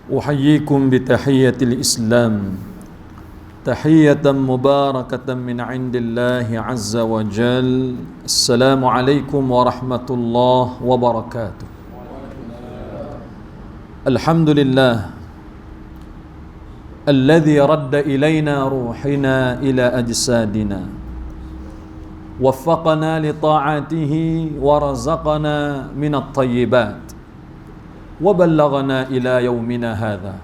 أحييكم بتحية الإسلام تحية مباركة من عند الله عز وجل. السلام عليكم ورحمة الله وبركاته. الحمد لله الذي رد إلينا روحنا إلى أجسادنا، وفقنا لطاعته ورزقنا من الطيبات، وبلغنا إلى يومنا هذا.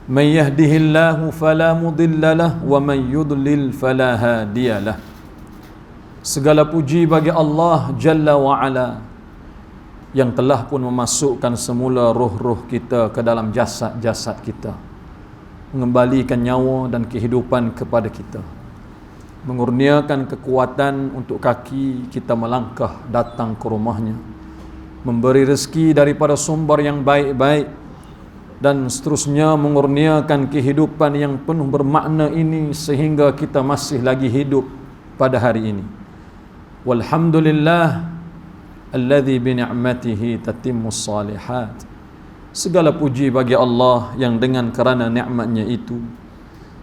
من يهده الله فلا مضل له ومن يضلل فلا هادي له. Segala puji bagi Allah Jalla wa'ala yang telah pun memasukkan semula roh-roh kita ke dalam jasad-jasad kita, mengembalikan nyawa dan kehidupan kepada kita, mengurniakan kekuatan untuk kaki kita melangkah datang ke rumahnya, memberi rezeki daripada sumber yang baik-baik, dan seterusnya mengurniakan kehidupan yang penuh bermakna ini sehingga kita masih lagi hidup pada hari ini. Walhamdulillah alladzi bi ni'matihi tatimmus salihat. Segala puji bagi Allah yang dengan kerana nikmatnya itu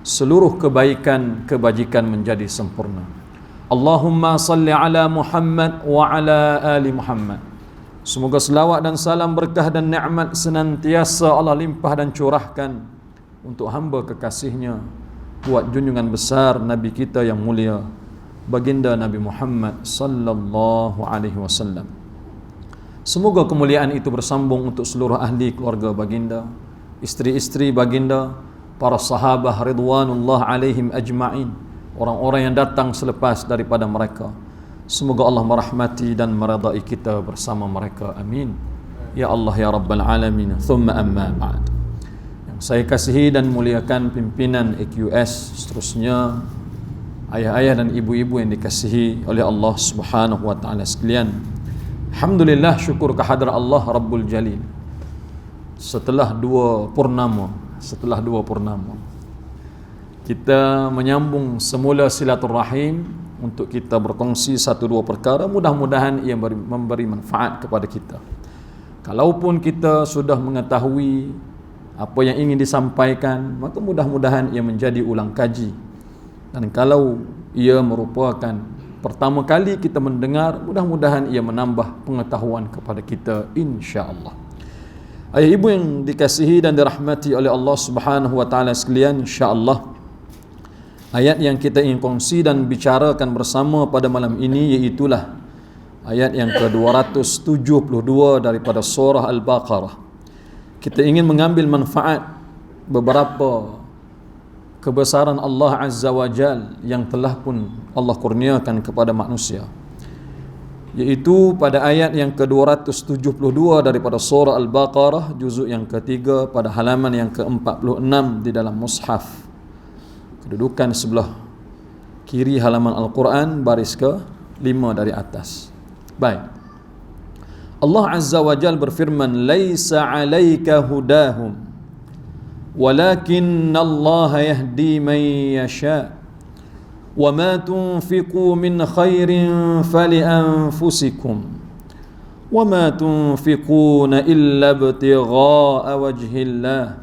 seluruh kebaikan kebajikan menjadi sempurna. Allahumma salli ala Muhammad wa ala ali Muhammad. Semoga selawat dan salam berkah dan nikmat senantiasa Allah limpah dan curahkan untuk hamba kekasihnya, buat junjungan besar Nabi kita yang mulia, baginda Nabi Muhammad sallallahu alaihi wasallam. Semoga kemuliaan itu bersambung untuk seluruh ahli keluarga baginda, isteri-isteri baginda, para sahabat ridwanullah alaihim ajma'in, orang-orang yang datang selepas daripada mereka. Semoga Allah merahmati dan meridai kita bersama mereka. Amin. Ya Allah ya Rabbal Alamin. Thumma amma ba'd. Yang saya kasihi dan muliakan pimpinan AQS, seterusnya ayah-ayah dan ibu-ibu yang dikasihi oleh Allah Subhanahu wa taala sekalian. Alhamdulillah, syukur kehadrat Allah Rabbul Jalil. Setelah dua purnama, kita menyambung semula silaturrahim untuk kita berkongsi satu dua perkara, mudah-mudahan ia memberi manfaat kepada kita. Kalaupun kita sudah mengetahui apa yang ingin disampaikan, maka mudah-mudahan ia menjadi ulang kaji. Dan kalau ia merupakan pertama kali kita mendengar, mudah-mudahan ia menambah pengetahuan kepada kita, insya-Allah. Ayah ibu yang dikasihi dan dirahmati oleh Allah Subhanahu wa taala sekalian, insya-Allah ayat yang kita ingin kongsi dan bicarakan bersama pada malam ini iaitulah ayat yang ke-272 daripada surah Al-Baqarah. Kita ingin mengambil manfaat beberapa kebesaran Allah Azza wa Jal yang telah pun Allah kurniakan kepada manusia, iaitu pada ayat yang ke-272 daripada surah Al-Baqarah, juzuk yang ketiga, pada halaman yang ke-46 di dalam mushaf, kedudukan sebelah kiri halaman Al-Quran, baris ke-5 dari atas. Baik. Allah Azza wa Jal berfirman, "Laisa 'alaika hudahum, walakinna Allah yahdi man yasha, wa ma tunfiqu min khairin fali anfusikum, wa ma tunfiquna illa ibtigha'a wajhillah,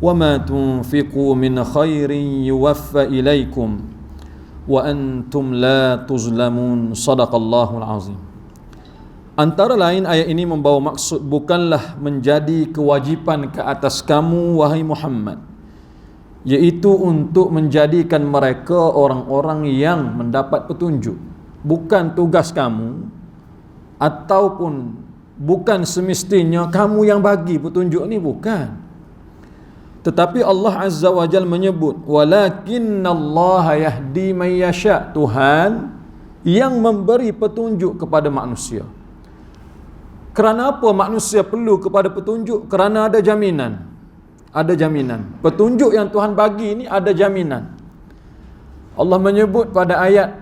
wa ma tunfiqu min khairin yuwaffa ilaikum wa antum la tuzlamun." Sadaqallahul azim. Antara lain ayat ini membawa maksud bukanlah menjadi kewajipan ke atas kamu wahai Muhammad, iaitu untuk menjadikan mereka orang-orang yang mendapat petunjuk. Bukan tugas kamu, ataupun bukan semestinya kamu yang bagi petunjuk ni, bukan. Tetapi Allah Azza wa Jal menyebut, walakinnallaha yahdi man yasha, Tuhan yang memberi petunjuk kepada manusia. Kerana apa manusia perlu kepada petunjuk? Kerana ada jaminan. Ada jaminan. Petunjuk yang Tuhan bagi ini ada jaminan. Allah menyebut pada ayat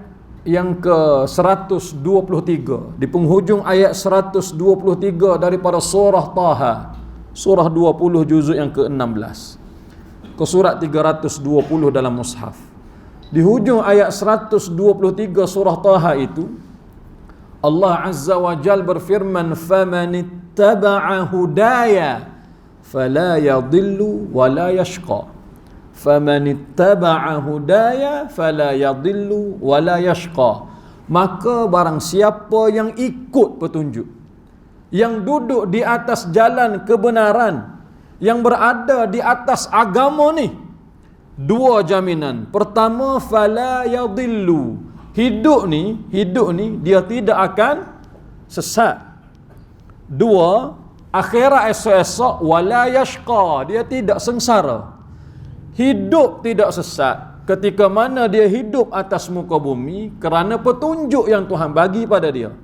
yang ke-123, di penghujung ayat 123 daripada surah Taha, surah 20 juzuk yang ke-16 ke surat 320 dalam mushaf. Di hujung ayat 123 surah Taha itu, Allah Azza wa Jal berfirman, "Famanittaba'a hudaya fala yadhillu wa la yashqa. Faman ittaba'a hudaya fala yadhillu wa la yashqa. Maka barang siapa yang ikut petunjuk, yang duduk di atas jalan kebenaran, yang berada di atas agama ni, dua jaminan. Pertama, fala yadhillu. Hidup ni dia tidak akan sesat. Dua, akhirat esok-esok wala yashqa, dia tidak sengsara. Hidup tidak sesat ketika mana dia hidup atas muka bumi kerana petunjuk yang Tuhan bagi pada dia.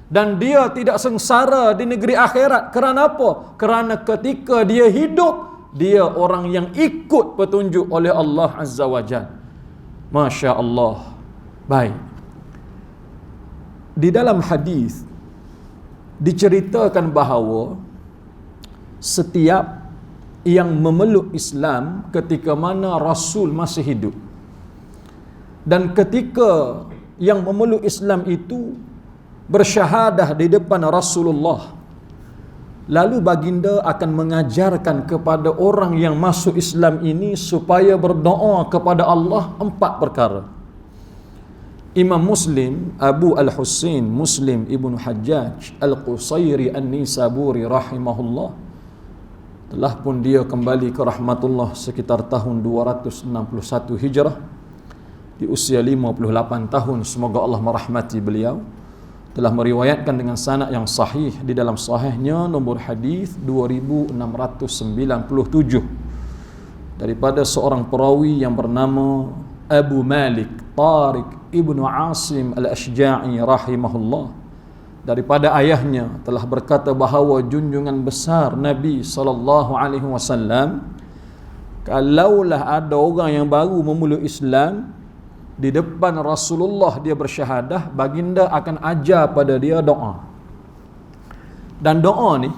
Dan dia tidak sengsara di negeri akhirat. Kerana apa? Kerana ketika dia hidup, dia orang yang ikut petunjuk oleh Allah Azza wa Jalla. Masya Allah. Baik. Di dalam hadis diceritakan bahawa setiap yang memeluk Islam ketika mana Rasul masih hidup, dan ketika yang memeluk Islam itu bersyahadah di depan Rasulullah, lalu baginda akan mengajarkan kepada orang yang masuk Islam ini supaya berdoa kepada Allah 4 perkara. Imam Muslim, Abu Al-Husain Muslim Ibn Hajjaj Al-Qusairi An-Nisaburi rahimahullah, telah pun dia kembali ke rahmatullah sekitar tahun 261 Hijrah, di usia 58 tahun, semoga Allah merahmati beliau, telah meriwayatkan dengan sanad yang sahih di dalam sahihnya nombor hadis 2697 daripada seorang perawi yang bernama Abu Malik Tariq Ibnu Asim Al-Ashja'i rahimahullah, daripada ayahnya telah berkata bahawa junjungan besar Nabi SAW, kalaulah ada orang yang baru memeluk Islam, di depan Rasulullah dia bersyahadah, baginda akan ajar pada dia doa. Dan doa ni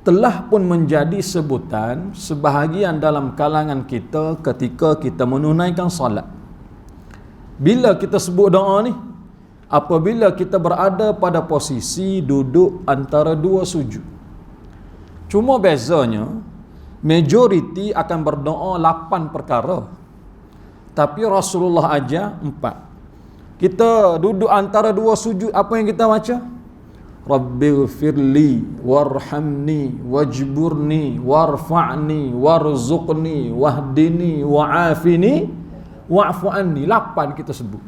telah pun menjadi sebutan sebahagian dalam kalangan kita ketika kita menunaikan salat. Bila kita sebut doa ni? Apabila kita berada pada posisi duduk antara dua sujud. Cuma bezanya, majoriti akan berdoa 8 perkara, tapi Rasulullah ajar 4. Kita duduk antara dua sujud, apa yang kita baca? Rabbighfirli warhamni wajburni warfa'ni warzuqni wahdini wa'afini wa'fu anni. 8 kita sebut.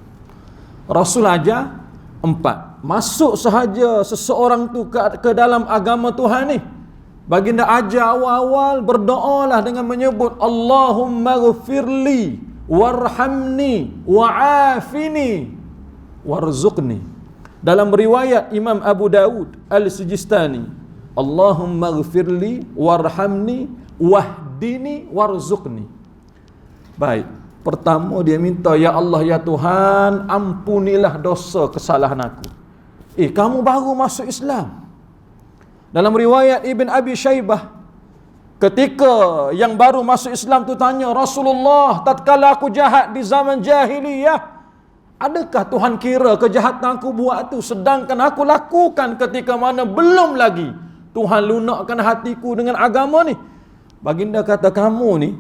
Rasul ajar 4. Masuk sahaja seseorang tu ke dalam agama Tuhan ni, baginda ajar awal-awal berdoalah dengan menyebut Allahumma ghfirli warhamni wa'afini warzuqni. Dalam riwayat Imam Abu Dawud Al-Sijistani, Allahumma ghfirli warhamni wahdini warzuqni. Baik, pertama dia minta, ya Allah ya Tuhan, ampunilah dosa kesalahan aku. Kamu baru masuk Islam. Dalam riwayat Ibn Abi Shaybah, ketika yang baru masuk Islam tu tanya Rasulullah, tatkala aku jahat di zaman jahiliyah, adakah Tuhan kira kejahatan aku buat tu sedangkan aku lakukan ketika mana belum lagi Tuhan lunakkan hatiku dengan agama ni? Baginda kata, kamu ni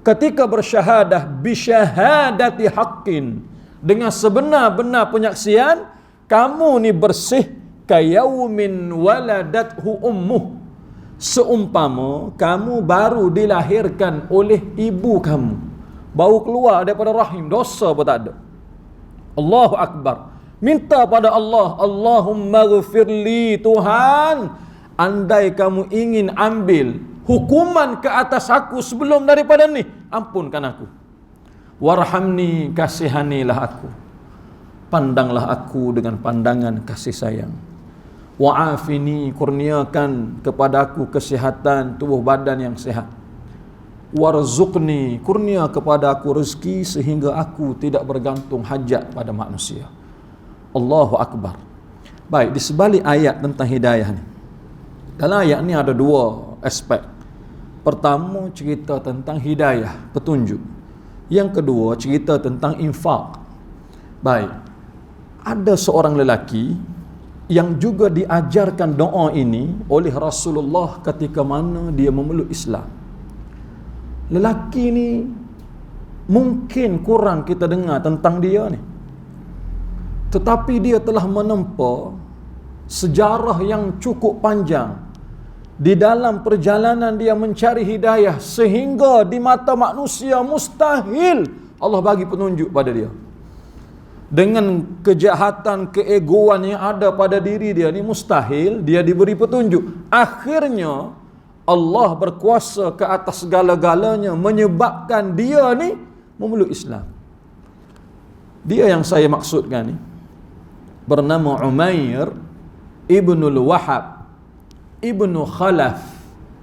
ketika bersyahadah bisyahadati haqqin, dengan sebenar-benar penyaksian, kamu ni bersih kayaumin waladathu ummuh, seumpama kamu baru dilahirkan oleh ibu kamu, baru keluar daripada rahim, dosa pun tak ada. Allahu Akbar. Minta pada Allah, Allahumma ghfirli, Tuhan, andai kamu ingin ambil hukuman ke atas aku sebelum daripada ni, ampunkan aku. Warhamni, kasihanilah aku, pandanglah aku dengan pandangan kasih sayang. Wa'afini, kurniakan kepada aku kesihatan tubuh badan yang sehat. Warzuqni, kurnia kepada aku rezeki sehingga aku tidak bergantung hajat pada manusia. Allahu Akbar. Baik, di sebalik ayat tentang hidayah ni, dalam ayat ni ada 2 aspek. Pertama, cerita tentang hidayah, petunjuk. Yang kedua, cerita tentang infak. Baik, ada seorang lelaki yang juga diajarkan doa ini oleh Rasulullah ketika mana dia memeluk Islam. Lelaki ni mungkin kurang kita dengar tentang dia ni, tetapi dia telah menempa sejarah yang cukup panjang di dalam perjalanan dia mencari hidayah, sehingga di mata manusia mustahil Allah bagi petunjuk pada dia. Dengan kejahatan, keegoan yang ada pada diri dia ni, mustahil dia diberi petunjuk. Akhirnya Allah berkuasa ke atas segala-galanya, menyebabkan dia ni memeluk Islam. Dia yang saya maksudkan ni bernama Umair ibnul Wahab ibnu Khalaf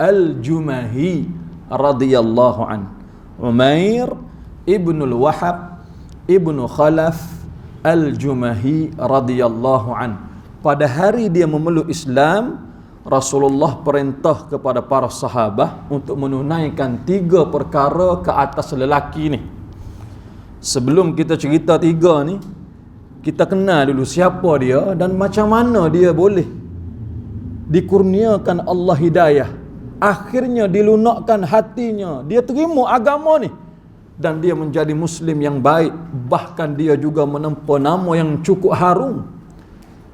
al-Jumahi radhiyallahu an. Umair ibnul Wahab ibnu Khalaf al-Jumahi radhiyallahu an. Pada hari dia memeluk Islam, Rasulullah perintah kepada para sahabat untuk menunaikan 3 perkara ke atas lelaki ni. Sebelum kita cerita 3 ni, kita kenal dulu siapa dia dan macam mana dia boleh dikurniakan Allah hidayah. Akhirnya dilunakkan hatinya, dia terima agama ni dan dia menjadi Muslim yang baik. Bahkan dia juga menempa nama yang cukup harum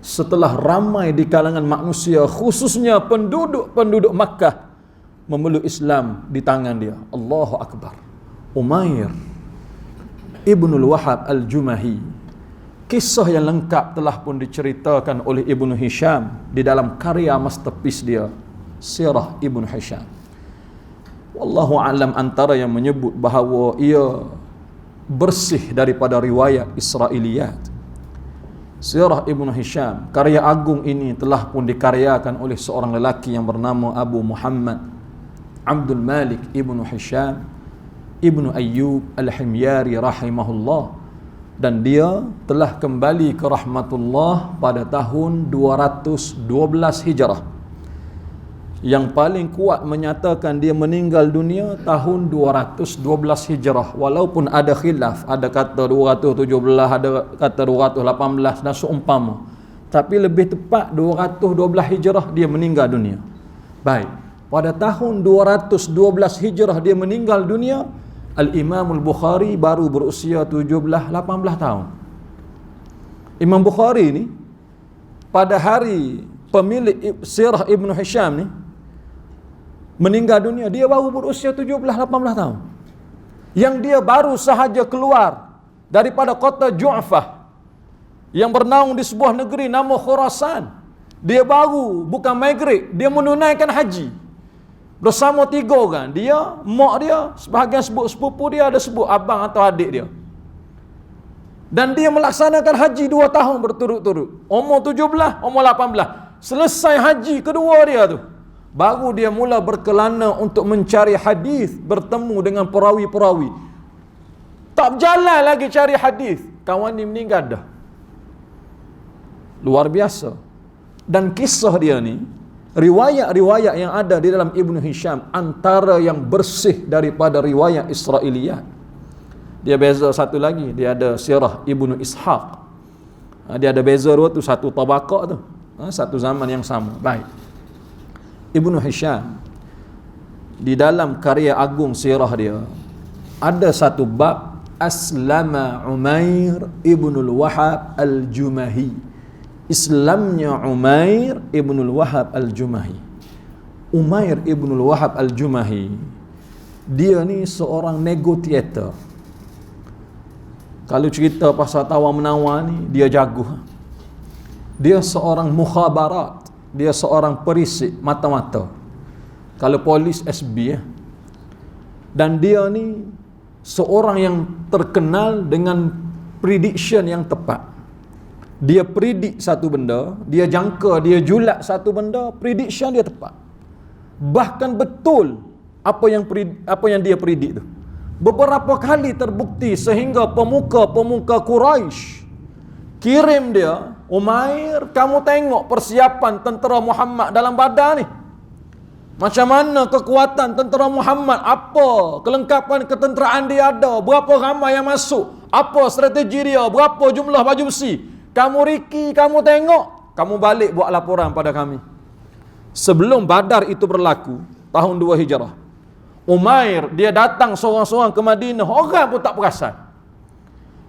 setelah ramai di kalangan manusia, khususnya penduduk Makkah, memeluk Islam di tangan dia. Allahu Akbar. Umair ibnul Wahab al-Jumahi. Kisah yang lengkap telah pun diceritakan oleh Ibnu Hisham di dalam karya masterpiece dia, Sirah Ibnu Hisham. Wallahu a'lam, antara yang menyebut bahawa ia bersih daripada riwayat Israiliyat. Sirah Ibnu Hisham, karya agung ini telah pun dikaryakan oleh seorang lelaki yang bernama Abu Muhammad Abdul Malik Ibnu Hisham Ibnu Ayyub Al-Himyari rahimahullah, dan dia telah kembali ke rahmatullah pada tahun 212 Hijrah. Yang paling kuat menyatakan dia meninggal dunia tahun 212 Hijrah, walaupun ada khilaf, ada kata 217, ada kata 218 dan seumpama, tapi lebih tepat 212 Hijrah dia meninggal dunia. Baik, pada tahun 212 Hijrah dia meninggal dunia. Al-Imam Al-Bukhari baru berusia 17-18 tahun. Imam Bukhari ni pada hari pemilik Sirah Ibnu Hisham ni meninggal dunia, dia baru berusia 17-18 tahun. Yang dia baru sahaja keluar daripada kota Ju'fah yang bernaung di sebuah negeri nama Khurasan. Dia baru bukan migrate, dia menunaikan haji bersama 3 orang. Dia, mak dia, sebahagian sebut sepupu dia, ada sebut abang atau adik dia. Dan dia melaksanakan haji 2 tahun berturut-turut. Umur 17, umur 18. Selesai haji kedua dia tu, baru dia mula berkelana untuk mencari hadis, bertemu dengan perawi-perawi. Tak berjalan lagi cari hadis, kawan ni meninggal dah. Luar biasa. Dan kisah dia ni, riwayat-riwayat yang ada di dalam Ibnu Hisham antara yang bersih daripada riwayat Israiliyat. Dia beza satu lagi, dia ada Sirah Ibnu Ishaq. Dia ada beza 2 tu, satu tabaqah tu, satu zaman yang sama. Baik. Ibnu Hisham di dalam karya agung sirah dia ada satu bab, Aslama Umair ibnul Wahab al-Jumahi. Islamnya Umair ibnul Wahab al-Jumahi. Umair ibnul Wahab al-Jumahi, dia ni seorang negotiator. Kalau cerita pasal tawar-menawar ni, dia jago. Dia seorang mukhabarat, dia seorang perisik mata-mata. Kalau polis SB Dan dia ni seorang yang terkenal dengan prediction yang tepat. Dia predik satu benda, dia jangka, dia julat satu benda, prediction dia tepat. Bahkan betul apa yang dia predik tu. Beberapa kali terbukti sehingga pemuka-pemuka Quraisy kirim dia, Umair, kamu tengok persiapan tentera Muhammad dalam Badar ni. Macam mana kekuatan tentera Muhammad, apa kelengkapan ketenteraan dia ada, berapa ramai yang masuk, apa strategi dia, berapa jumlah baju besi. Kamu riki, kamu tengok. kamu balik buat laporan pada kami. Sebelum Badar itu berlaku, tahun 2 Hijrah, Umair dia datang seorang-seorang ke Madinah, orang pun tak perasan.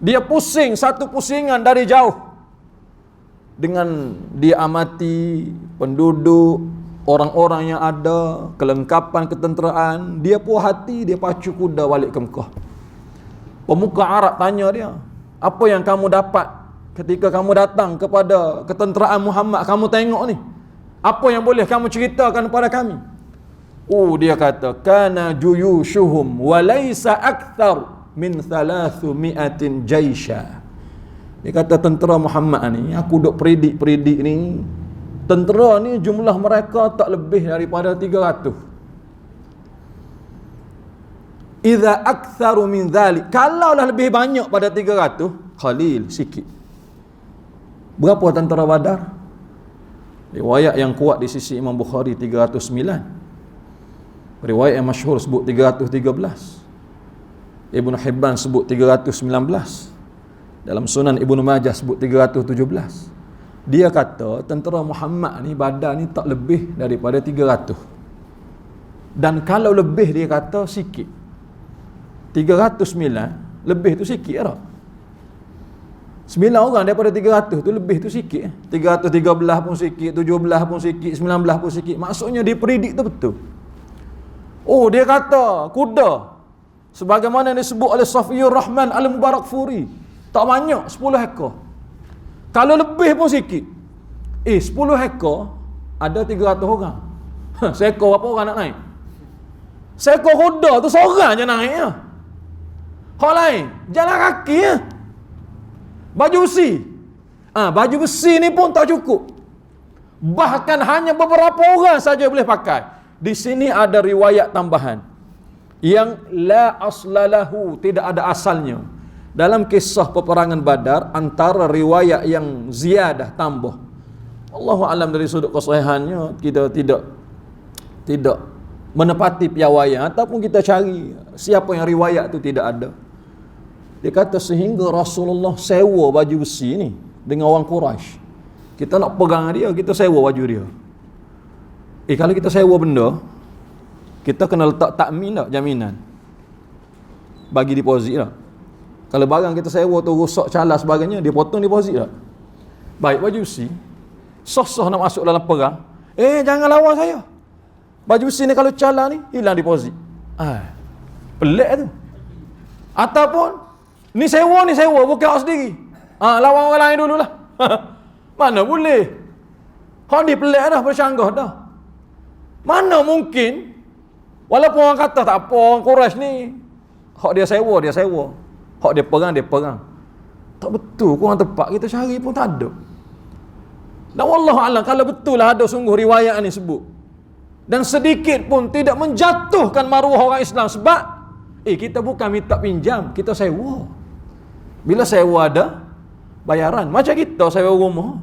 Dia pusing satu pusingan dari jauh. Dengan dia amati penduduk, orang-orang yang ada, kelengkapan ketenteraan, dia puas hati, dia pacu kuda balik ke Mekah. Pemuka Arab tanya dia, apa yang kamu dapat ketika kamu datang kepada ketenteraan Muhammad, kamu tengok ni, apa yang boleh kamu ceritakan kepada kami? Dia kata, kana juyushuhum wa laysa akthar min 300 jaisha. Dia kata tentera Muhammad ni, aku duk predik ni, tentera ni jumlah mereka tak lebih daripada 300. Idza aktsaru min dhalik, kalaulah lebih banyak pada 300, qalil, sikit. Berapa tentera Badar? Riwayat yang kuat di sisi Imam Bukhari 309. Riwayat yang masyhur sebut 313. Ibnu Hibban sebut 319. Dalam Sunan Ibnu Majah sebut 317. Dia kata tentera Muhammad ni, Badar ni tak lebih daripada 300. Dan kalau lebih dia kata sikit. 309 lebih tu sikit tak? 9 orang daripada 300 tu lebih tu sikit. 313 pun sikit, 17 pun sikit, 19 pun sikit. Maksudnya dia predik tu betul. Dia kata kuda sebagaimana disebut oleh Safiyur Rahman Al-Mubarakfuri, tak banyak, 10 ekor. Kalau lebih pun sikit. 10 ekor ada 300 orang. Seekor berapa orang nak naik? Seekor kuda tu seorang je naik ya. Hak lain jalan kaki ya. Baju besi. Baju besi ni pun tak cukup. Bahkan hanya beberapa orang saja boleh pakai. Di sini ada riwayat tambahan yang la aslalahu, tidak ada asalnya. Dalam kisah peperangan Badar, antara riwayat yang ziyadah tambah, Allahu alam dari sudut kesahihannya kita tidak menepati piawaian ataupun kita cari siapa yang riwayat tu tidak ada. Dia kata sehingga Rasulullah sewa baju besi ni dengan orang Quraisy. Kita nak pegang dia, kita sewa baju dia. Kalau kita sewa benda, kita kena letak takmin tak, jaminan. Bagi deposit tak. Kalau barang kita sewa tu rosak, calas sebagainya, dia potong deposit tak. Baik, baju besi sah-sah nak masuk dalam perang, jangan lawan saya. Baju besi ni kalau calar ni, hilang deposit. Pelik tu. Ataupun ni sewa, bukan hak sendiri. Lawan orang lain dululah. Mana boleh. Hak ni pelik dah, bercanggah dah. Mana mungkin, walaupun orang kata tak apa, orang Quraisy ni hak dia sewa. Hak dia perang. Tak betul, kurang tepat, kita cari pun tak ada. Dan wallahu a'lam, kalau betul lah ada sungguh riwayat ni sebut, dan sedikit pun tidak menjatuhkan maruah orang Islam. Sebab kita bukan minta pinjam, kita sewa. Bila sewa ada bayaran, macam kita sewa rumah.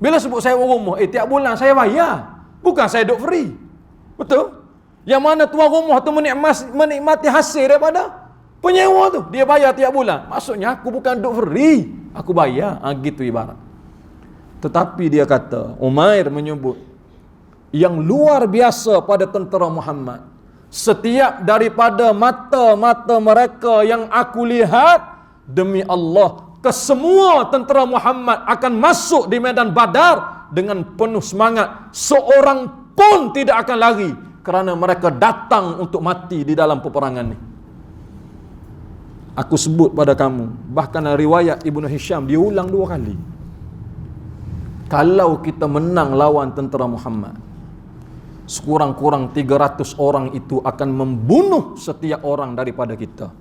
Bila sebut sewa rumah, tiap bulan saya bayar, bukan saya duduk free. Betul? Yang mana tuan rumah tu menikmati hasil daripada penyewa tu, dia bayar tiap bulan. Maksudnya aku bukan duduk free, aku bayar. Gitu ibarat. Tetapi dia kata, Umair menyebut yang luar biasa pada tentera Muhammad, setiap daripada mata-mata mereka yang aku lihat, demi Allah, kesemua tentera Muhammad akan masuk di medan Badar dengan penuh semangat. Seorang pun tidak akan lari, kerana mereka datang untuk mati di dalam peperangan ni. Aku sebut pada kamu, bahkan riwayat Ibnu Hisham diulang 2 kali. Kalau kita menang lawan tentera Muhammad, sekurang-kurang 300 orang itu akan membunuh setiap orang daripada kita.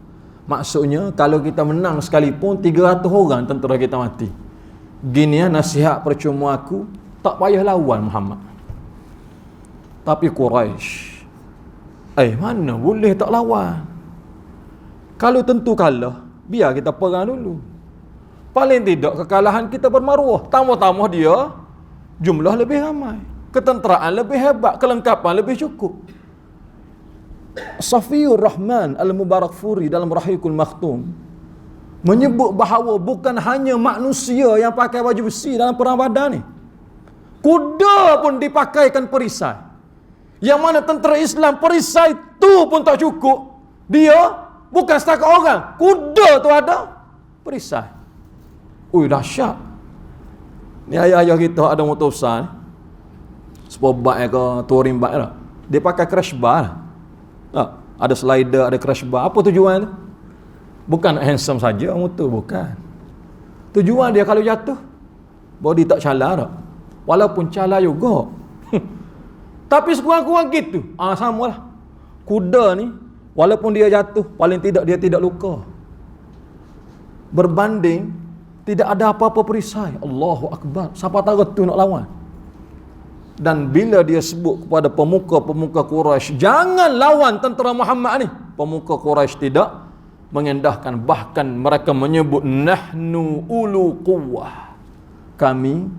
Maksudnya kalau kita menang sekalipun 300 orang tentera kita mati. Gini nasihat percuma aku, tak payah lawan Muhammad. Tapi Quraisy, mana boleh tak lawan? Kalau tentu kalah, biar kita perang dulu. Paling tidak kekalahan kita bermaruah. Tambah-tambah dia jumlah lebih ramai, ketenteraan lebih hebat, kelengkapan lebih cukup. Safiyur Rahman Al-Mubarakfuri dalam Rahiqul Makhtum menyebut bahawa bukan hanya manusia yang pakai baju besi dalam perang Badar ni. Kuda pun dipakaikan perisai. Yang mana tentera Islam perisai tu pun tak cukup. Dia bukan setakat orang, kuda tu ada perisai. Ui, dahsyat. Ni ayah-ayah kita ada motor besar ni, sport bike ke touring bike lah, dia pakai crash bar lah. Ada slider, ada crash bar. Apa tujuan tu? Bukan handsome saja motor, bukan. Tujuan dia kalau jatuh body tak calar tak. Walaupun calar juga tapi sekurang-kurang gitu. Samalah. Kuda ni walaupun dia jatuh, paling tidak dia tidak luka. Berbanding tidak ada apa-apa perisai. Allahu Akbar. Siapa tahu tu nak lawan. Dan bila dia sebut kepada pemuka-pemuka Quraisy, jangan lawan tentera Muhammad ni, pemuka Quraisy tidak mengendahkan. Bahkan mereka menyebut, nahnu ulu quwwah, kami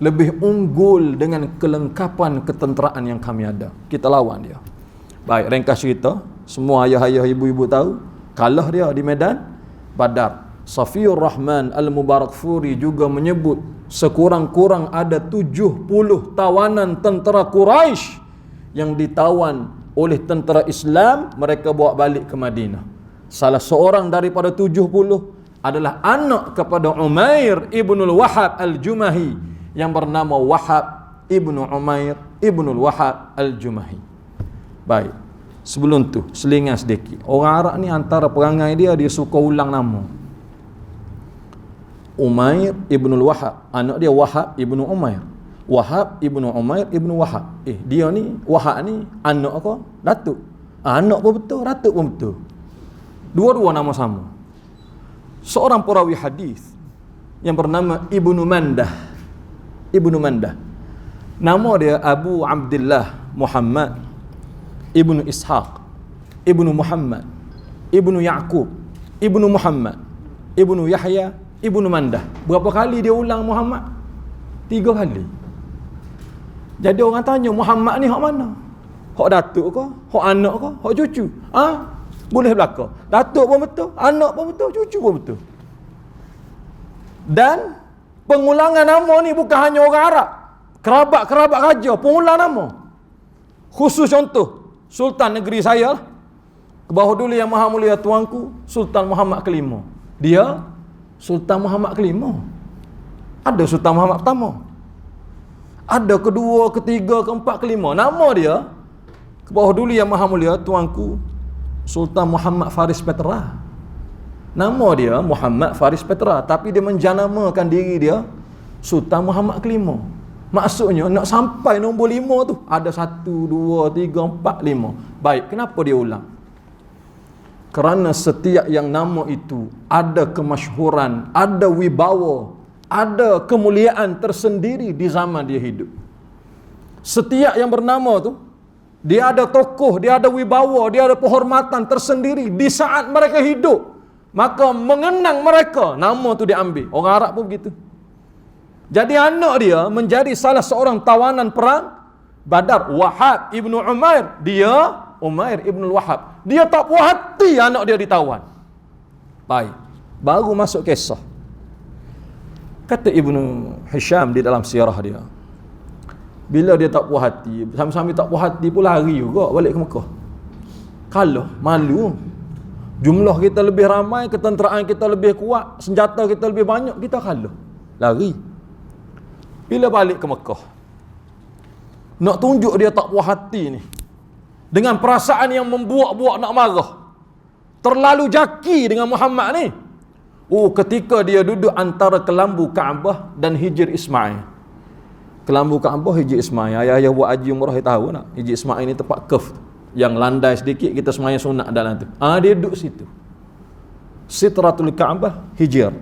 lebih unggul dengan kelengkapan ketenteraan yang kami ada. Kita lawan dia. Baik, ringkas cerita, semua ayah-ayah, ibu-ibu tahu, kalah dia di medan Badar. Safiyur Rahman Al-Mubarakfuri juga menyebut sekurang-kurang ada 70 tawanan tentera Quraisy yang ditawan oleh tentera Islam, mereka bawa balik ke Madinah. Salah seorang daripada 70 adalah anak kepada Umair ibnul Wahab Al-Jumahi yang bernama Wahab ibnu Umair ibnul Wahab Al-Jumahi. Baik, sebelum tu selingan sedikit. Orang Arab ni antara perangai dia suka ulang nama. Umair ibnul Wahab, anak dia Wahab ibnu Umair. Wahab ibnu Umair ibnu Wahab. Dia ni Wahab ni anak apa? Datuk. Anak pun betul, datuk pun betul. Dua-dua nama sama. Seorang perawi hadis yang bernama Ibnu Mandah. Ibnu Mandah. Nama dia Abu Abdullah Muhammad Ibnu Ishaq Ibnu Muhammad Ibnu Ya'qub Ibnu Muhammad Ibnu Yahya Ibnu Mandah. Berapa kali dia ulang Muhammad? 3 kali. Jadi orang tanya, Muhammad ni hak mana? Hak datuk ke? Hak anak ke? Hak cucu? Boleh belaka. Datuk pun betul, anak pun betul, cucu pun betul. Dan pengulangan nama ni bukan hanya orang Arab. Kerabat-kerabat raja pun ulang nama. Khusus contoh, Sultan negeri saya, ke bawah dulu yang maha mulia tuanku, Sultan Muhammad kelima. Dia Sultan Muhammad kelima. Ada Sultan Muhammad pertama, ada kedua, ketiga, keempat, kelima. Nama dia ke bawah dulu yang maha mulia tuanku, Sultan Muhammad Faris Petra. Nama dia Muhammad Faris Petra, tapi dia menjanamakan diri dia Sultan Muhammad kelima. Maksudnya nak sampai nombor 5 tu ada 1, 2, 3, 4, 5. Baik, kenapa dia ulang? Kerana setiap yang nama itu ada kemasyhuran, ada wibawa, ada kemuliaan tersendiri di zaman dia hidup. Setiap yang bernama tu, dia ada tokoh, dia ada wibawa, dia ada penghormatan tersendiri di saat mereka hidup. Maka mengenang mereka, nama tu diambil. Orang Arab pun begitu. Jadi anak dia menjadi salah seorang tawanan perang Badar. Wahab ibnu Umair, dia Umair ibn Wahab. Dia tak puas hati anak dia ditawan. Baik, baru masuk kisah. Kata Ibnu Hisham di dalam sirah dia, bila dia tak puas hati, sambil-sambil tak puas hati pun lari juga balik ke Mekah. Kalau malu, jumlah kita lebih ramai, ketenteraan kita lebih kuat, senjata kita lebih banyak, kita kalah, lari. Bila balik ke Mekah, nak tunjuk dia tak puas hati ni, dengan perasaan yang membuak-buak nak marah, terlalu jaki dengan Muhammad ni. Ketika dia duduk antara kelambu Kaabah dan Hijr Ismail. Kelambu Kaabah, Hijr Ismail. Ayah-ayah buat haji umrah tahu nak, Hijr Ismail ni tempat kaf yang landai sedikit, kita sembahyang sunat dalam tu. Dia duduk situ. Sitratul Kaabah, Hijr.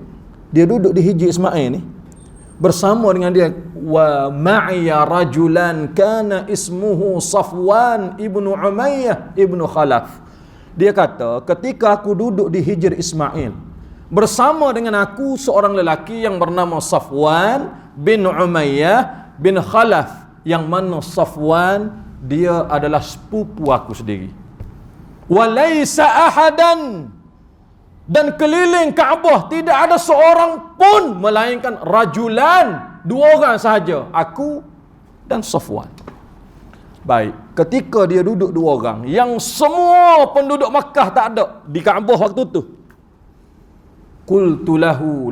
Dia duduk di Hijr Ismail ni bersama dengan dia. Wa ma'iya rajulan kana ismuhu Safwan ibnu Umayyah ibnu Khalaf. Dia kata, ketika aku duduk di Hijr Ismail, bersama dengan aku seorang lelaki yang bernama Safwan bin Umayyah bin Khalaf, yang mana Safwan dia adalah sepupu aku sendiri. Walaysa ahadan, dan keliling Kaabah tidak ada seorang pun melainkan rajulan, 2 orang sahaja, aku dan Safwan. Baik, ketika dia duduk dua orang yang semua penduduk Makkah tak ada di Kaabah waktu tu, qultu lahu,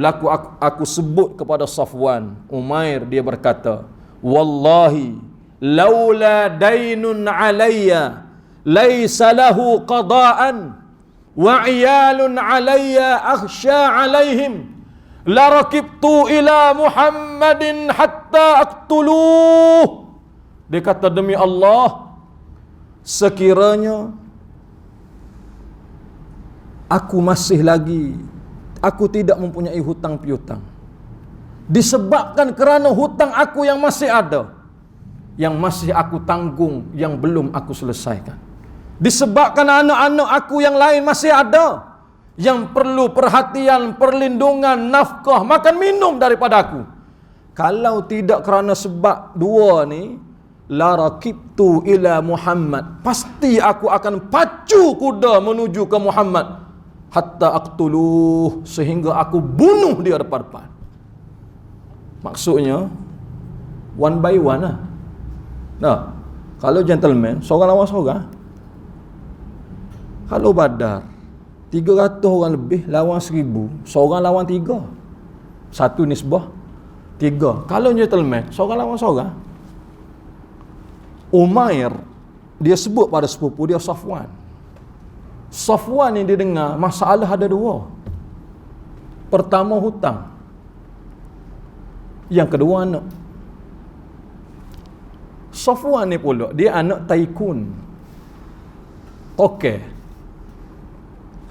aku sebut kepada Safwan, Umair, dia berkata, wallahi laula dainun alayya laisa lahu qada'an wa iyalun alayya akhsha alaihim la rakibtu ila Muhammadin hatta aqtuluh. Dia kata, demi Allah, sekiranya aku masih lagi, aku tidak mempunyai hutang piutang, disebabkan kerana hutang aku yang masih ada, yang masih aku tanggung, yang belum aku selesaikan, disebabkan anak-anak aku yang lain masih ada, yang perlu perhatian, perlindungan, nafkah, makan minum daripada aku. Kalau tidak kerana sebab dua ni, la rakibtu ila Muhammad, pasti aku akan pacu kuda menuju ke Muhammad, hatta aqtuluh, sehingga aku bunuh dia depan-depan. Maksudnya one by one lah. Nah, kalau gentleman seorang lawan seorang. Kalau Badar 300 orang lebih lawan 1000, seorang lawan 3, satu nisbah 3. Kalau gentleman seorang lawan seorang, Umair dia sebut pada sepupu dia Safwan. Safwan ni dia dengar masalah ada dua. Pertama hutang, yang kedua anak. Safwan ni pula dia anak taikun, okey,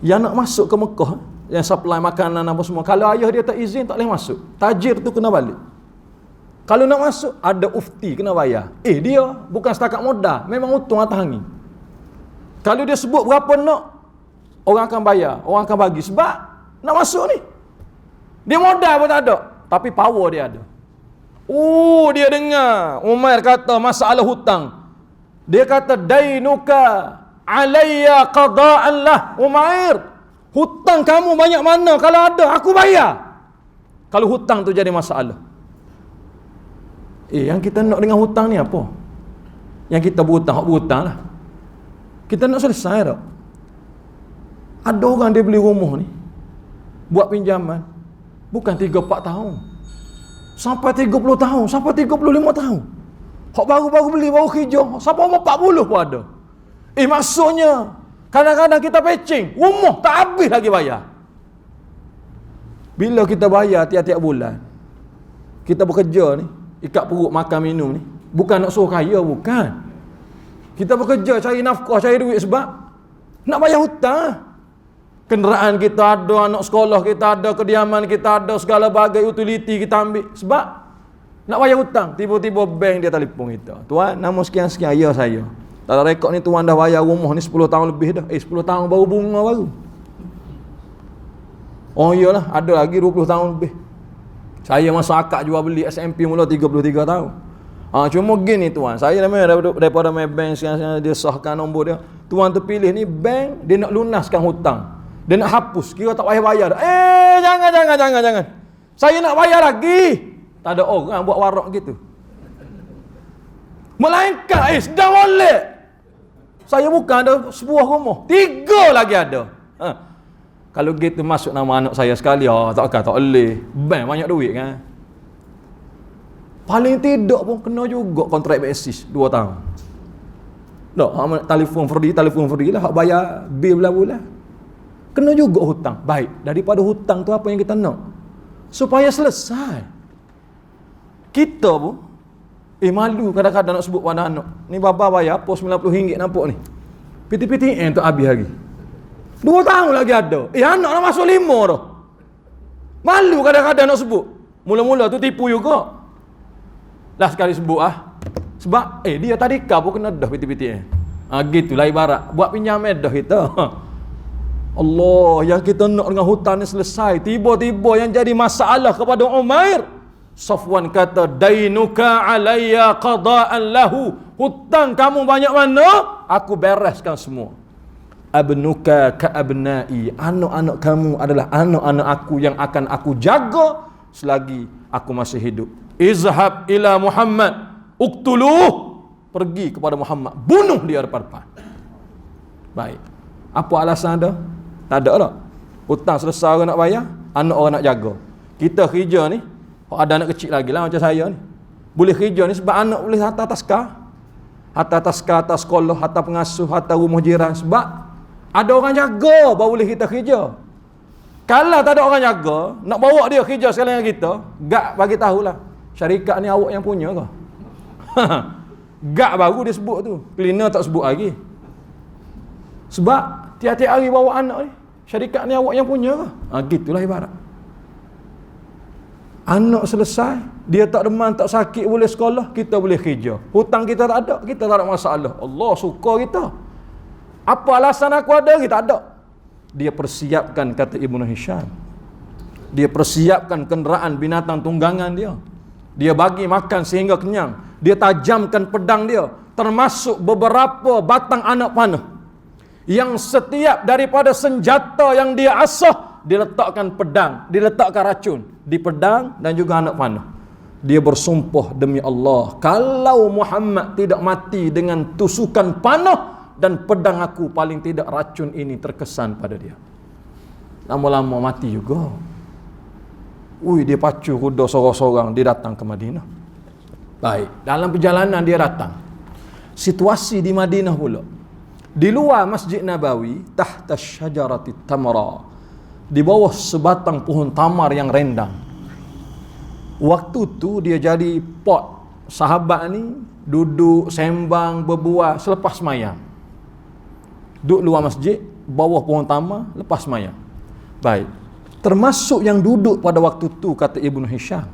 yang nak masuk ke Mekah, yang supply makanan apa semua. Kalau ayah dia tak izin, tak boleh masuk. Tajir tu kena balik. Kalau nak masuk, ada ufti kena bayar. Dia bukan setakat modal, memang untung atas angin. Kalau dia sebut berapa nak, orang akan bayar, orang akan bagi. Sebab nak masuk ni, dia modal pun tak ada, tapi power dia ada. Dia dengar Umair kata masalah hutang. Dia kata, dainuka alayya qada'an lah. Umair, hutang kamu banyak mana? Kalau ada, aku bayar. Kalau hutang tu jadi masalah. Yang kita nak dengan hutang ni apa? Yang kita berhutang lah. Kita nak selesai tak? Ada orang dia beli rumah ni, buat pinjaman, bukan 3-4 tahun, sampai 30 tahun, sampai 35 tahun. Hak baru-baru beli, baru kerja, sampai umur 40 pun ada. Maksudnya, kadang-kadang kita pecing, rumah tak habis lagi bayar. Bila kita bayar tiap-tiap bulan, kita bekerja ni, ikat perut makan minum ni, bukan nak suruh kaya, bukan. Kita bekerja cari nafkah, cari duit sebab nak bayar hutang. Kenderaan kita ada, anak sekolah kita ada, kediaman kita ada, segala bagai utility kita ambil sebab nak bayar hutang. Tiba-tiba bank dia telefon kita, tuan, nama sekian-sekian, ya saya. Dalam rekod ni tuan dah bayar rumah ni 10 tahun lebih dah. 10 tahun baru bunga baru. Oh iyalah, ada lagi 20 tahun lebih. Saya masa akak jual beli SMP mula 33 tahun. Cuma gini tuan, saya daripada main bank sekarang dia sahkan nombor dia. Tuan terpilih ni bank, dia nak lunaskan hutang. Dia nak hapus, kira tak payah bayar. Jangan. Saya nak bayar lagi. Tak ada orang buat warak gitu. Melainkan, sedang molek. Saya bukan ada sebuah rumah, 3 lagi ada. Kalau gitu masuk nama anak saya sekali, tak boleh. Bank banyak duit kan. Paling tidak pun kena juga kontrak basis 2 tahun. Telefon free lah, hak bayar bil bulan-bulan. Kena juga hutang. Baik, daripada hutang tu apa yang kita nak? Supaya selesai. Kita pun malu kadang-kadang nak sebut pada anak. Ni bapa bayar apa RM90 nampak ni. PTPTN tu habis hari. 2 tahun lagi ada. Anak nak masuk 5 dah. Malu kadang-kadang nak sebut. Mula-mula tu tipu juga. Lah sekali sebut Sebab dia tadika pun kena dah PTPTN. Gitulah ibarat. Buat pinjaman dah kita. Allah, yang kita nak dengan hutang ni selesai. Tiba-tiba yang jadi masalah kepada Umair. Safwan kata, dainuka alayya qada'an lahu. Hutang kamu banyak mana? Aku bereskan semua. Abnuka ka abnai. Anak-anak kamu adalah anak-anak aku yang akan aku jaga selagi aku masih hidup. Izhab ila Muhammad. Uqtuluh, pergi kepada Muhammad, bunuh dia depan-depan. Baik. Apa alasan ada? Tak ada dah. Hutang selesai orang nak bayar, anak orang nak jaga. Kita kerja ni, ada anak kecil lagi lah macam saya ni. Boleh kerja ni sebab anak boleh hantar taskar. Hantar taskar, hantar sekolah, hantar pengasuh, hantar rumah jiran. Sebab ada orang jaga baru boleh kita kerja. Kalau tak ada orang jaga, nak bawa dia kerja sekali dengan kita, gak bagi tahulah. Syarikat ni awak yang punya ke? Gak baru dia sebut tu. Cleaner tak sebut lagi. Sebab tiap-tiap hari bawa anak ni, syarikat ni awak yang punya ke? Gitulah ibarat. Anak selesai, dia tak demam, tak sakit, boleh sekolah, kita boleh kerja. Hutang kita tak ada, kita tak ada masalah. Allah suka kita. Apa alasan aku ada? Kita ada. Dia persiapkan, kata Ibnu Hisham. Dia persiapkan kenderaan binatang tunggangan dia. Dia bagi makan sehingga kenyang. Dia tajamkan pedang dia, termasuk beberapa batang anak panah. Yang setiap daripada senjata yang dia asah, dia letakkan pedang, dia letakkan racun di pedang dan juga anak panah. Dia bersumpah demi Allah, kalau Muhammad tidak mati dengan tusukan panah dan pedang aku, paling tidak racun ini terkesan pada dia. Lama-lama mati juga. Dia pacu kuda sorang-sorang, dia datang ke Madinah. Baik, dalam perjalanan dia datang. Situasi di Madinah pula. Di luar Masjid Nabawi, tahta syajarati tamra, di bawah sebatang pohon tamar yang rendang. Waktu tu dia jadi pot. Sahabat ni duduk sembang berbual selepas sembahyang. Duduk luar masjid, bawah pohon tamar, lepas sembahyang. Baik. Termasuk yang duduk pada waktu tu, kata Ibnu Hisham,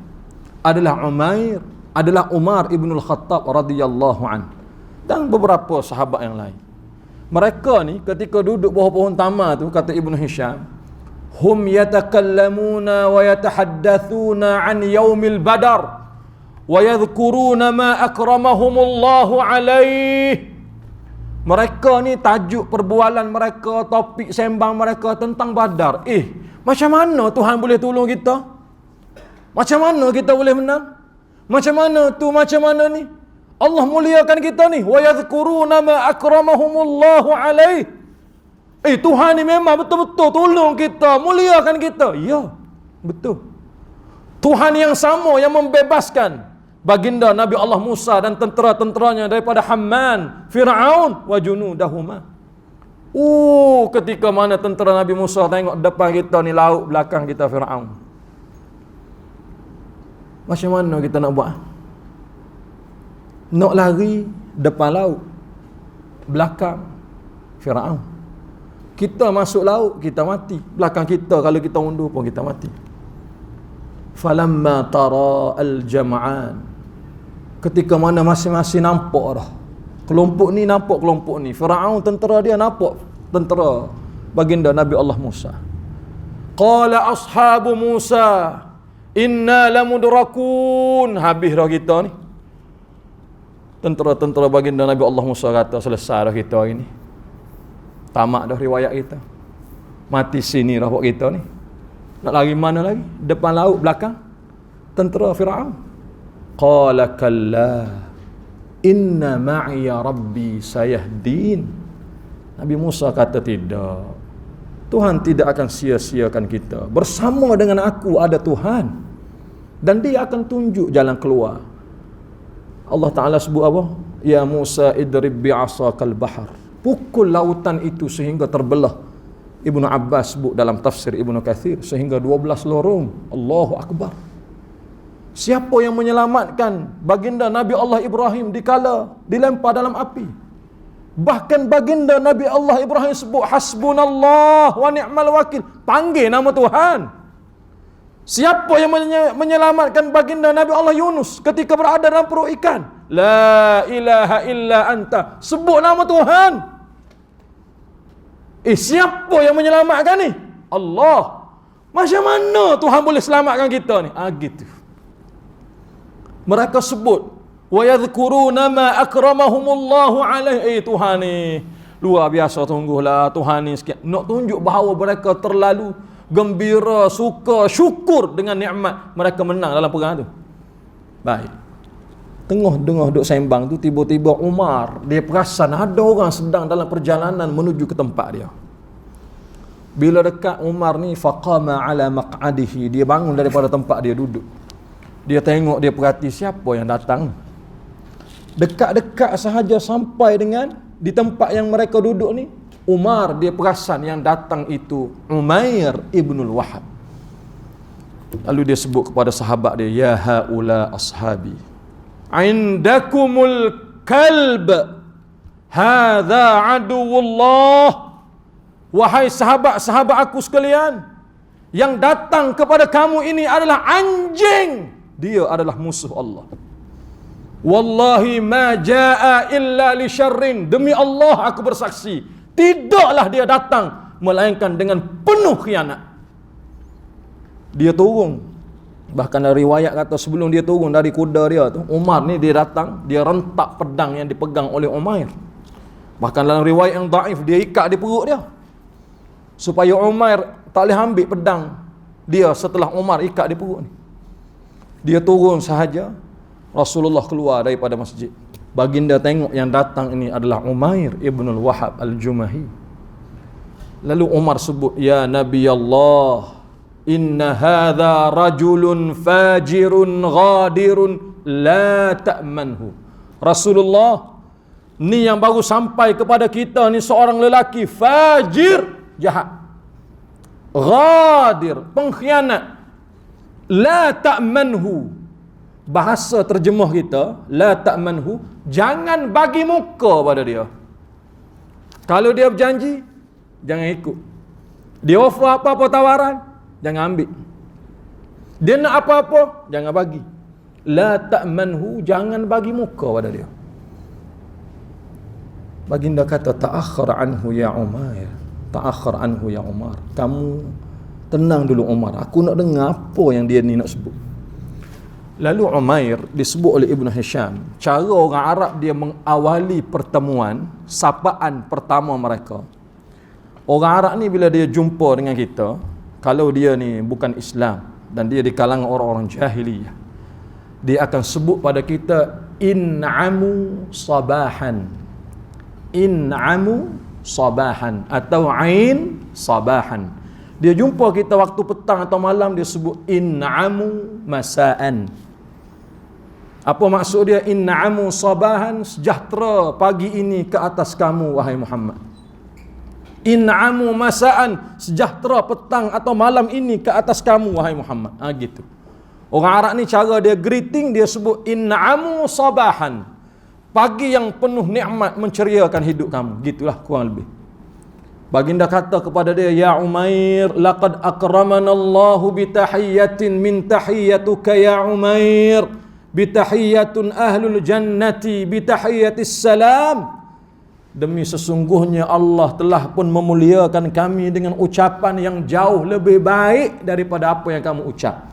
adalah Umar Ibn Al-Khattab radhiyallahu an, dan beberapa sahabat yang lain. Mereka ni ketika duduk bawah pohon tamar tu, kata Ibnu Hisham, hum yatakallamuna wa yatahaddathuna an yaumil badar wa yadhkuruna ma akramahumullahu alaih. Mereka ni tajuk perbualan mereka, topik sembang mereka tentang Badar. Macam mana Tuhan boleh tolong kita? Macam mana kita boleh menang? Macam mana tu, macam mana ni? Allah muliakan kita ni. Wa yadhkuruna ma akramahumullahu alaih. Tuhan ni memang betul-betul tolong kita, muliakan kita. Ya, betul. Tuhan yang sama yang membebaskan baginda Nabi Allah Musa dan tentera-tenteranya daripada Haman, Fir'aun wa junudahuma. Ketika mana tentera Nabi Musa tengok depan kita ni laut, belakang kita Fir'aun. Macam mana kita nak buat? Nak lari, depan laut, belakang Fir'aun. Kita masuk laut, kita mati. Belakang kita, kalau kita undur pun kita mati. Falamma tara al-jam'an, ketika mana masing-masing nampak dah, kelompok ni nampak kelompok ni, Firaun tentera dia nampak tentera baginda Nabi Allah Musa. Qala ashabu Musa inna lamudrakun. Habis dah kita ni. Tentera-tentera baginda Nabi Allah Musa kata, selesai dah kita hari ni. Tamat dah riwayat kita. Mati sini dah buat kita ni. Nak lari mana lagi? Depan laut, belakang tentera Firaun. Qala kalla inna ma'iya rabbi sayahdin. Nabi Musa kata, tidak, Tuhan tidak akan sia-siakan kita. Bersama dengan aku ada Tuhan, dan dia akan tunjuk jalan keluar. Allah Ta'ala sebut apa? Ya Musa idrib bi'asakal bahar. Pukul lautan itu sehingga terbelah. Ibnu Abbas sebut dalam tafsir Ibnu Kathir, sehingga 12 lorong. Allahu Akbar. Siapa yang menyelamatkan baginda Nabi Allah Ibrahim dikala dilempar dalam api? Bahkan baginda Nabi Allah Ibrahim sebut hasbunallah wa ni'mal wakil. Panggil nama Tuhan. Siapa yang menyelamatkan baginda Nabi Allah Yunus ketika berada dalam perut ikan? La ilaha illa anta. Sebut nama Tuhan. Siapa yang menyelamatkan ni? Allah. Macam mana Tuhan boleh selamatkan kita ni? Gitu. Mereka sebut wa yadhkuruna ma akramahumullahu alaihi. Tuhan ni luar biasa, tunggulah Tuhan ni sikit. Nak tunjuk bahawa mereka terlalu gembira, suka, syukur dengan nikmat mereka menang dalam perang tu. Baik. Tengah-tengah duk sembang tu, tiba-tiba Umar, dia perasan ada orang sedang dalam perjalanan menuju ke tempat dia. Bila dekat Umar ni, faqama ala maq'adihi, dia bangun daripada tempat dia duduk. Dia tengok, dia perhati siapa yang datang. Dekat-dekat sahaja sampai dengan di tempat yang mereka duduk ni, Umar dia perasan yang datang itu Umair ibnul Wahab. Lalu dia sebut kepada sahabat dia, ya haula ashabi, indakumul kalb, hadza aduwullah. Wahai sahabat-sahabat aku sekalian, yang datang kepada kamu ini adalah anjing, dia adalah musuh Allah. Wallahi ma jaa illa li syarrin, demi Allah aku bersaksi, tidaklah dia datang melainkan dengan penuh khianat. Dia turun, bahkan dari riwayat kata sebelum dia turun dari kuda dia tu, Umar ni dia datang, dia rentak pedang yang dipegang oleh Umair. Bahkan dalam riwayat yang daif, dia ikat di perut dia supaya Umair tak boleh ambil pedang dia setelah Umar ikat di perut ni. Dia turun sahaja, Rasulullah keluar daripada masjid. Baginda tengok yang datang ini adalah Umair ibnul Wahab al-Jumahi. Lalu Umar sebut, ya Nabi Allah, inna hadha rajulun fajirun ghadirun la ta'manhu. Rasulullah, ni yang baru sampai kepada kita ni seorang lelaki fajir, jahat, ghadir, pengkhianat, la ta'manhu. Bahasa terjemah kita, la ta'manhu, jangan bagi muka pada dia. Kalau dia berjanji, jangan ikut. Dia offer apa-apa tawaran, jangan ambil. Dia nak apa-apa, jangan bagi. La ta'manhu, jangan bagi muka pada dia. Baginda kata, ta'akhir anhu ya Umair, ta'akhir anhu ya Umar. Kamu tenang dulu Umar, aku nak dengar apa yang dia ni nak sebut. Lalu Umair disebut oleh Ibn Hisham, cara orang Arab dia mengawali pertemuan, sapaan pertama mereka. Orang Arab ni bila dia jumpa dengan kita, kalau dia ni bukan Islam dan dia di kalangan orang-orang jahiliyah, dia akan sebut pada kita in'amu sabahan, in'amu sabahan atau ain sabahan. Dia jumpa kita waktu petang atau malam, dia sebut in'amu masaan. Apa maksud dia in'amu sabahan? Sejahtera pagi ini ke atas kamu wahai Muhammad. In'amu masaan, sejahtera petang atau malam ini ke atas kamu wahai Muhammad. Gitu. Orang Arab ni cara dia greeting, dia sebut in'amu sabahan, pagi yang penuh nikmat menceriakan hidup kamu. Gitulah kurang lebih. Baginda kata kepada dia, ya Umair, laqad akramana Allahu bitahiyyatin min tahiyyatuka ya Umair, bitahiyyatun ahlul jannati bitahiyyatis salam. Demi sesungguhnya Allah telah pun memuliakan kami dengan ucapan yang jauh lebih baik daripada apa yang kamu ucap,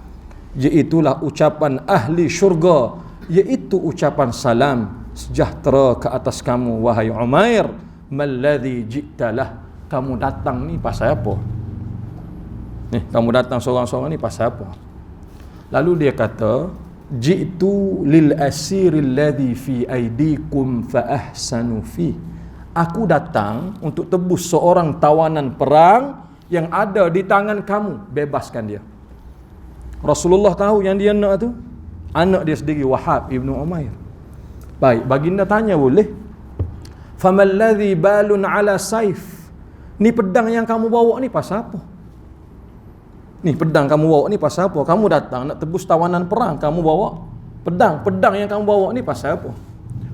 iaitulah ucapan ahli syurga, iaitu ucapan salam, sejahtera ke atas kamu wahai Umair. Malladhi ji'talah, kamu datang ni pasal apa? Kamu datang seorang-seorang ni pasal apa? Lalu dia kata, ji'tu lil asiril ladhi fi aidikum fa ahsanu fi. Aku datang untuk tebus seorang tawanan perang yang ada di tangan kamu, bebaskan dia. Rasulullah tahu yang dia nak tu anak dia sendiri, Wahab ibnu Umair. Baik, baginda tanya boleh, famal ladhi balun ala saif, ni pedang yang kamu bawa ni pasal apa? Ni pedang kamu bawa ni pasal apa? Kamu datang nak tebus tawanan perang, kamu bawa pedang. Pedang yang kamu bawa ni pasal apa?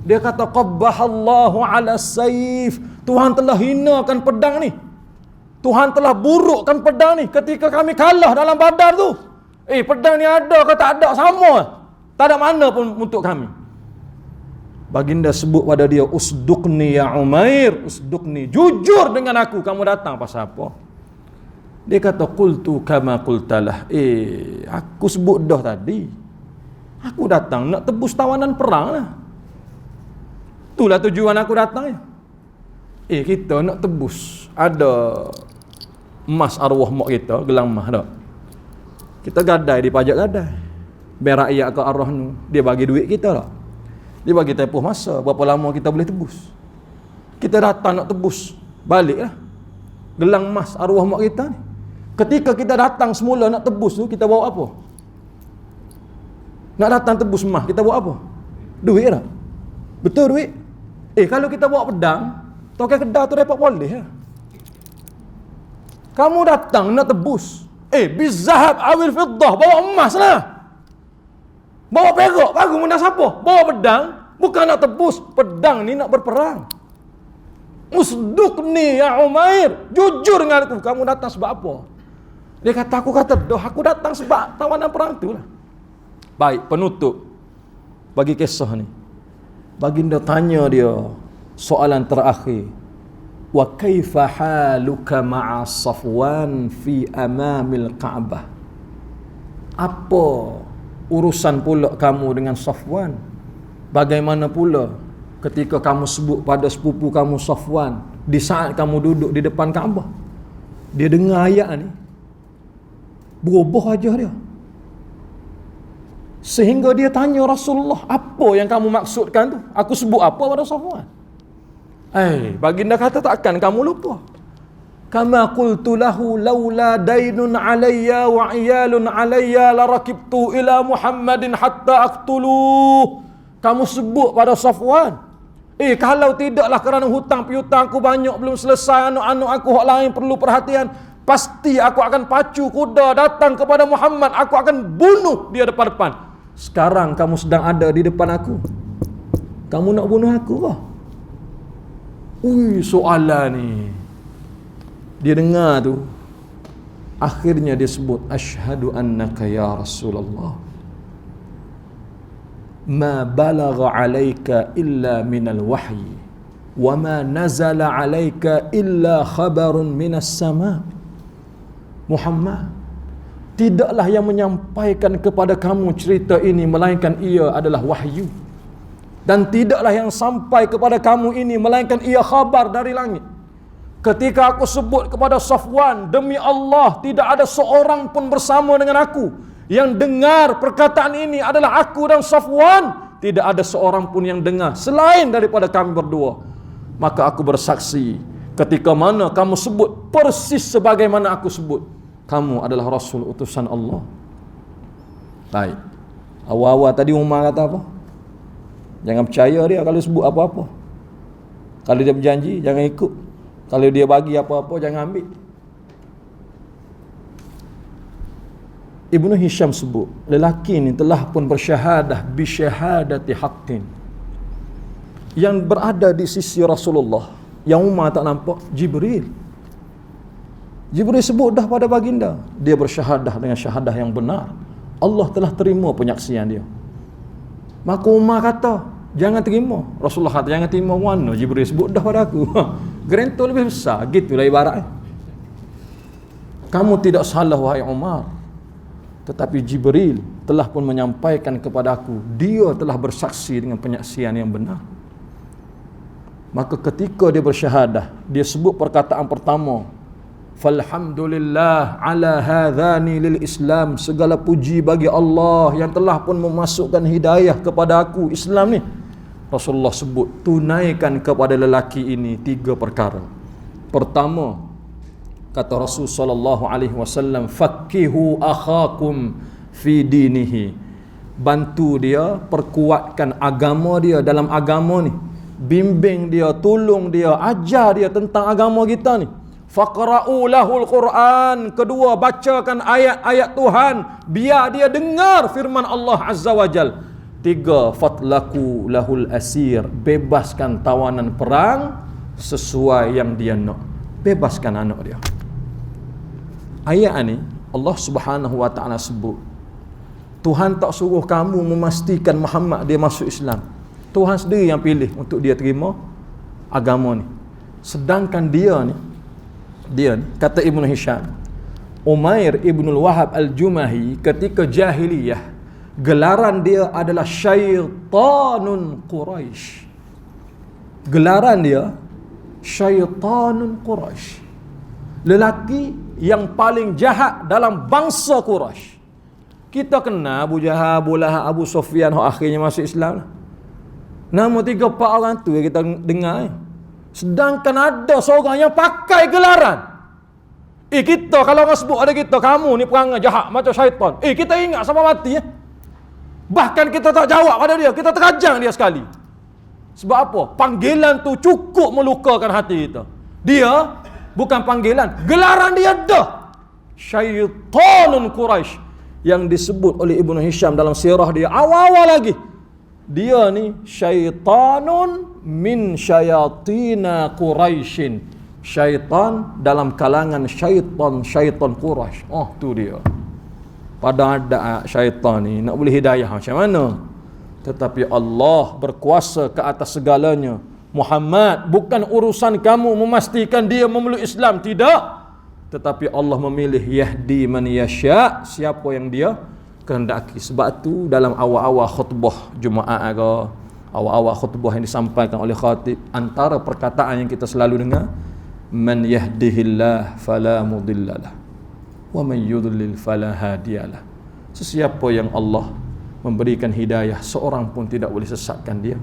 Dia kata, qabbahallahu ala saif, Tuhan telah hinakan pedang ni. Tuhan telah burukkan pedang ni ketika kami kalah dalam Badar tu. Pedang ni ada ke tak ada, sama. Tak ada mana pun untuk kami. Baginda sebut pada dia, usduqni ya Umair, usduqni, jujur dengan aku, kamu datang pasal apa? Dia kata, qultu kama qultalah, aku sebut dah tadi, aku datang nak tebus tawanan perang lah. Itulah tujuan aku datang ya. Kita nak tebus, ada emas arwah mak kita, gelang emas tak, kita gadai di pajak gadai, biar rakyat ke arwah ni, dia bagi duit kita tak. Dia bagi tempoh masa, berapa lama kita boleh tebus. Kita datang nak tebus, baliklah. Gelang emas arwah mak kita ni. Ketika kita datang semula nak tebus tu, kita bawa apa? Nak datang tebus emas, kita bawa apa? Duit tak? Betul duit? Kalau kita bawa pedang, tokai kedah tu dapat boleh lah. Kamu datang nak tebus, bizahab awil fiddah, bawa emas lah. Bawa perak, baru menang siapa? Bawa pedang, bukan nak tebus. Pedang ni nak berperang. Usduk ni ya Umair, jujur dengan aku. Kamu datang sebab apa? Dia kata, aku datang sebab tawanan perang tu lah. Baik, penutup bagi kisah ni. Baginda tanya dia soalan terakhir. Wa kaifa haluka ma'a Safwan fi amamil Ka'bah? Apa urusan pula kamu dengan Safwan? Bagaimana pula ketika kamu sebut pada sepupu kamu Safwan di saat kamu duduk di depan Kaabah? Dia dengar ayat ni, berubah aja dia. Sehingga dia tanya Rasulullah, apa yang kamu maksudkan tu? Aku sebut apa pada Safwan? Baginda kata, takkan kamu lupa. Kama qultu lahu laula dainun alayya wa iyalun alayya la rakibtu ila Muhammadin hatta aqtuluh. Kamu sebut pada Safwan, kalau tidaklah kerana hutang piutang aku banyak belum selesai, anak-anak aku hak lain perlu perhatian, pasti aku akan pacu kuda datang kepada Muhammad, aku akan bunuh dia depan-depan. Sekarang kamu sedang ada di depan aku, kamu nak bunuh aku kah? Soalan ni dia dengar tu, akhirnya dia sebut, asyhadu annaka ya Rasulullah, ma balagha alayka illa minal wahyi wa ma nazala alayka illa khabarun minas sama. Muhammad, tidaklah yang menyampaikan kepada kamu cerita ini melainkan ia adalah wahyu, dan tidaklah yang sampai kepada kamu ini melainkan ia khabar dari langit. Ketika aku sebut kepada Safwan, demi Allah tidak ada seorang pun bersama dengan aku yang dengar perkataan ini adalah aku dan Safwan. Tidak ada seorang pun yang dengar selain daripada kami berdua. Maka aku bersaksi, ketika mana kamu sebut persis sebagaimana aku sebut, kamu adalah Rasul utusan Allah. Baik, awal-awal tadi Umar kata apa? Jangan percaya dia kalau sebut apa-apa. Kalau dia berjanji, jangan ikut. Kalau dia bagi apa-apa, jangan ambil. Ibnu Hisham sebut, lelaki ni telah pun bersyahadah bisyahadati haqqin, yang berada di sisi Rasulullah, yang Umar tak nampak, Jibril. Jibril sebut dah pada baginda, dia bersyahadah dengan syahadah yang benar. Allah telah terima penyaksian dia. Maka Umar kata, jangan terima. Rasulullah kata, jangan terima mana? Jibril sebut dah pada aku. Gerento lebih besar, gitulah ibaratnya. Kamu tidak salah wahai Umar, tetapi Jibril telah pun menyampaikan kepada aku, dia telah bersaksi dengan penyaksian yang benar. Maka ketika dia bersyahadah, dia sebut perkataan pertama, falhamdulillah ala hadhani lil Islam, segala puji bagi Allah yang telah pun memasukkan hidayah kepada aku, Islam ni. Rasulullah sebut, tunaikan kepada lelaki ini 3 perkara. Pertama, kata Rasul sallallahu alaihi wasallam, faqihu akhakum fi dinihi, bantu dia, perkuatkan agama dia dalam agama ni, bimbing dia, tolong dia, ajar dia tentang agama kita ni. Faqra'u lahul Quran, kedua, bacakan ayat-ayat Tuhan, biar dia dengar firman Allah Azza wa Jal. 3, fatlaku lahul asir, bebaskan tawanan perang sesuai yang dia nak, bebaskan anak dia. Ayat ni Allah Subhanahu wa taala sebut, Tuhan tak suruh kamu memastikan Muhammad dia masuk Islam. Tuhan sendiri yang pilih untuk dia terima agama ni. Sedangkan dia ni kata Ibnu Hisham, Umair Ibnul Wahab Al-Jumahi ketika jahiliyah, gelaran dia adalah syaitanun Quraisy. Gelaran dia syaitanun Quraisy, lelaki yang paling jahat dalam bangsa Quraisy. Kita kenal Abu Jahal, Abu Lahab, Abu Sufyan, akhirnya masuk Islam. Nama 3-4 orang tu yang kita dengar. Sedangkan ada seorang yang pakai gelaran. Kita kalau orang sebut ada kita, kamu ni perangai jahat macam syaitan. Kita ingat sampai mati. Bahkan kita tak jawab pada dia, kita terajang dia sekali. Sebab apa? Panggilan tu cukup melukakan hati kita. Dia bukan panggilan, gelaran dia dah. Syaitanun Quraisy yang disebut oleh Ibnu Hisham dalam sirah dia awal-awal lagi. Dia ni syaitanun min syayatina Quraisyin. Syaitan dalam kalangan syaitan Quraisy. Oh, tu dia. Pada ada syaitan ni nak boleh hidayah macam mana? Tetapi Allah berkuasa ke atas segalanya. Muhammad, bukan urusan kamu memastikan dia memeluk Islam, tidak. Tetapi Allah memilih yahdi man yasha, siapa yang dia kehendaki. Sebab tu dalam awal-awal khutbah Jumaat ke, awal-awal khutbah yang disampaikan oleh khatib, antara perkataan yang kita selalu dengar, man yahdihillah fala mudhillalah wa man yudlil fala hadiyalah. Sesiapa yang Allah memberikan hidayah, seorang pun tidak boleh sesatkan dia.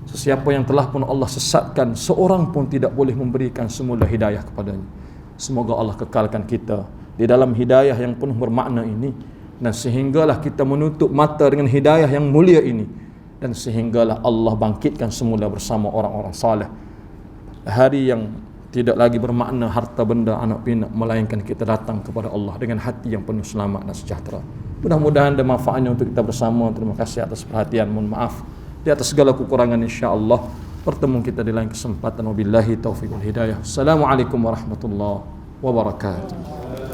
Sesiapa yang telah pun Allah sesatkan, seorang pun tidak boleh memberikan semula hidayah kepadanya. Semoga Allah kekalkan kita di dalam hidayah yang penuh bermakna ini, dan sehinggalah kita menutup mata dengan hidayah yang mulia ini, dan sehinggalah Allah bangkitkan semula bersama orang-orang saleh. Hari yang tidak lagi bermakna harta benda anak pinak, melainkan kita datang kepada Allah dengan hati yang penuh selamat dan sejahtera. Mudah-mudahan ada manfaatnya untuk kita bersama. Terima kasih atas perhatian, mohon maaf di atas segala kekurangan, insya-Allah. Pertemuan kita di lain kesempatan. Wabillahi taufiq wal hidayah. Assalamualaikum warahmatullahi wabarakatuh.